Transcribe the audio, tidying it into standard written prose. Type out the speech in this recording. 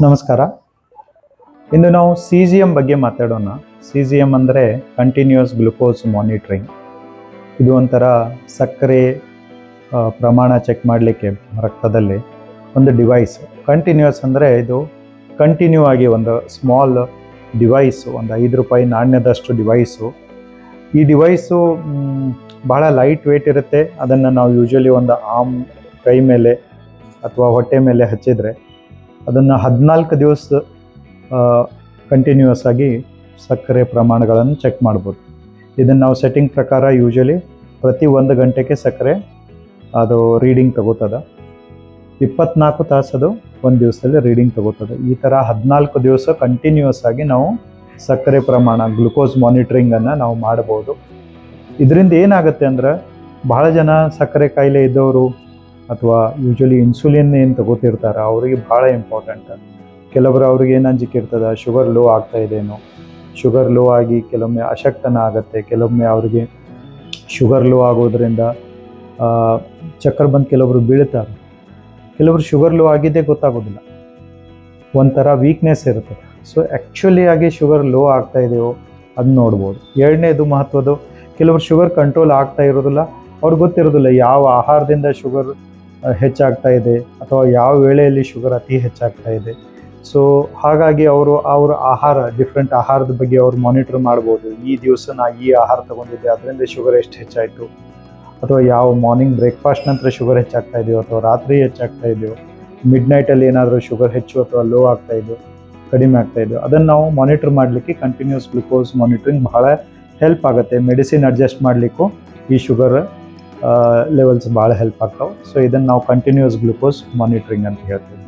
ನಮಸ್ಕಾರ. ಇಂದು ನಾವು CGM ಬಗ್ಗೆ ಮಾತಾಡೋಣ. CGM ಅಂದರೆ ಕಂಟಿನ್ಯೂಸ್ ಗ್ಲುಕೋಸ್ ಮಾನಿಟ್ರಿಂಗ್. ಇದು ಒಂಥರ ಸಕ್ಕರೆ ಪ್ರಮಾಣ ಚೆಕ್ ಮಾಡಲಿಕ್ಕೆ ರಕ್ತದಲ್ಲಿ ಒಂದು ಡಿವೈಸ್. ಕಂಟಿನ್ಯೂಸ್ ಅಂದರೆ ಇದು ಕಂಟಿನ್ಯೂ ಆಗಿ ಒಂದು ಸ್ಮಾಲ್ ಡಿವೈಸು, ಒಂದು ₹5 ನಾಣ್ಯದಷ್ಟು ಡಿವೈಸು. ಈ ಡಿವೈಸು ಭಾಳ ಲೈಟ್ ವೇಟ್ ಇರುತ್ತೆ. ಅದನ್ನು ನಾವು ಯೂಶ್ವಲಿ ಒಂದು ಕೈ ಮೇಲೆ ಅಥವಾ ಹೊಟ್ಟೆ ಮೇಲೆ ಹಚ್ಚಿದರೆ ಅದನ್ನು 14 ದಿವಸ ಕಂಟಿನ್ಯೂಸ್ ಆಗಿ ಸಕ್ಕರೆ ಪ್ರಮಾಣಗಳನ್ನು ಚೆಕ್ ಮಾಡ್ಬೋದು. ಇದನ್ನು ನಾವು ಸೆಟ್ಟಿಂಗ್ ಪ್ರಕಾರ ಯೂಶ್ವಲಿ ಪ್ರತಿ 1 ಗಂಟೆಗೆ ಸಕ್ಕರೆ ಅದು ರೀಡಿಂಗ್ ತಗೋತದೆ. 24 ತಾಸು ಅದು ಒಂದು ದಿವಸದಲ್ಲಿ ರೀಡಿಂಗ್ ತಗೋತದೆ. ಈ ಥರ 14 ದಿವಸ ಕಂಟಿನ್ಯೂಸ್ ಆಗಿ ನಾವು ಸಕ್ಕರೆ ಪ್ರಮಾಣ ಗ್ಲುಕೋಸ್ ಮಾನಿಟ್ರಿಂಗನ್ನು ನಾವು ಮಾಡ್ಬೋದು. ಇದರಿಂದ ಏನಾಗುತ್ತೆ ಅಂದರೆ, ಭಾಳ ಜನ ಸಕ್ಕರೆ ಕಾಯಿಲೆ ಇದ್ದವರು ಅಥವಾ ಯೂಶ್ವಲಿ ಇನ್ಸುಲಿನ್ ಏನು ತಗೋತಿರ್ತಾರೆ ಅವರಿಗೆ ಭಾಳ ಇಂಪಾರ್ಟೆಂಟ್. ಕೆಲವರು ಅವ್ರಿಗೆ ಏನು ಅಂಜಿಕೆ ಇರ್ತದೆ, ಶುಗರ್ ಲೋ ಆಗ್ತಾ ಇದೇನೋ, ಶುಗರ್ ಲೋ ಆಗಿ ಕೆಲವೊಮ್ಮೆ ಅಶಕ್ತನ ಆಗುತ್ತೆ, ಕೆಲವೊಮ್ಮೆ ಅವರಿಗೆ ಶುಗರ್ ಲೋ ಆಗೋದ್ರಿಂದ ಚಕ್ಕರ್ ಬಂದು ಕೆಲವರು ಬೀಳ್ತಾರೆ, ಕೆಲವರು ಶುಗರ್ ಲೋ ಆಗಿದ್ದೇ ಗೊತ್ತಾಗೋದಿಲ್ಲ, ಒಂಥರ ವೀಕ್ನೆಸ್ ಇರ್ತದೆ. ಸೊ ಆ್ಯಕ್ಚುಲಿ ಆಗಿ ಶುಗರ್ ಲೋ ಆಗ್ತಾ ಇದೆಯೋ ಅದನ್ನ ನೋಡ್ಬೋದು. ಎರಡನೇದು ಮಹತ್ವದ್ದು, ಕೆಲವರು ಶುಗರ್ ಕಂಟ್ರೋಲ್ ಆಗ್ತಾ ಇರೋದಿಲ್ಲ, ಅವ್ರಿಗೆ ಗೊತ್ತಿರೋದಿಲ್ಲ ಯಾವ ಆಹಾರದಿಂದ ಶುಗರ್ ಹೆಚ್ಚಾಗ್ತಾ ಇದೆ ಅಥವಾ ಯಾವ ವೇಳೆಯಲ್ಲಿ ಶುಗರ್ ಅತಿ ಹೆಚ್ಚಾಗ್ತಾ ಇದೆ. ಸೊ ಹಾಗಾಗಿ ಅವರ ಆಹಾರ, ಡಿಫ್ರೆಂಟ್ ಆಹಾರದ ಬಗ್ಗೆ ಅವರು ಮಾನಿಟರ್ ಮಾಡ್ಬೋದು. ಈ ದಿವಸ ನಾ ಈ ಆಹಾರ ತೊಗೊಂಡಿದ್ದೆ ಅದರಿಂದ ಶುಗರ್ ಎಷ್ಟು ಹೆಚ್ಚಾಯಿತು, ಅಥವಾ ಯಾವ ಮಾರ್ನಿಂಗ್ ಬ್ರೇಕ್ಫಾಸ್ಟ್ ನಂತರ ಶುಗರ್ ಹೆಚ್ಚಾಗ್ತಾ ಇದೆಯೋ ಅಥವಾ ರಾತ್ರಿ ಹೆಚ್ಚಾಗ್ತಾ ಇದೆಯೋ, ಮಿಡ್ ನೈಟಲ್ಲಿ ಏನಾದರೂ ಶುಗರ್ ಹೆಚ್ಚು ಅಥವಾ ಲೋ ಆಗ್ತಾ ಇದೆಯೋ, ಕಡಿಮೆ ಆಗ್ತಾ ಇದೆಯೋ, ಅದನ್ನು ನಾವು ಮಾನಿಟರ್ ಮಾಡಲಿಕ್ಕೆ ಕಂಟಿನ್ಯೂಸ್ ಗ್ಲುಕೋಸ್ ಮಾನಿಟ್ರಿಂಗ್ ಬಹಳ ಹೆಲ್ಪ್ ಆಗುತ್ತೆ. ಮೆಡಿಸಿನ್ ಅಡ್ಜಸ್ಟ್ ಮಾಡಲಿಕ್ಕೂ ಈ ಶುಗರ್ ಲೆವೆಲ್ಸ್ ಭಾಳ ಹೆಲ್ಪ್ ಆಗ್ತಾವೆ. ಸೊ ಇದನ್ನು ನಾವು ಕಂಟಿನ್ಯೂಸ್ ಗ್ಲುಕೋಸ್ ಮಾನಿಟ್ರಿಂಗ್ ಅಂತ ಹೇಳ್ತೀವಿ.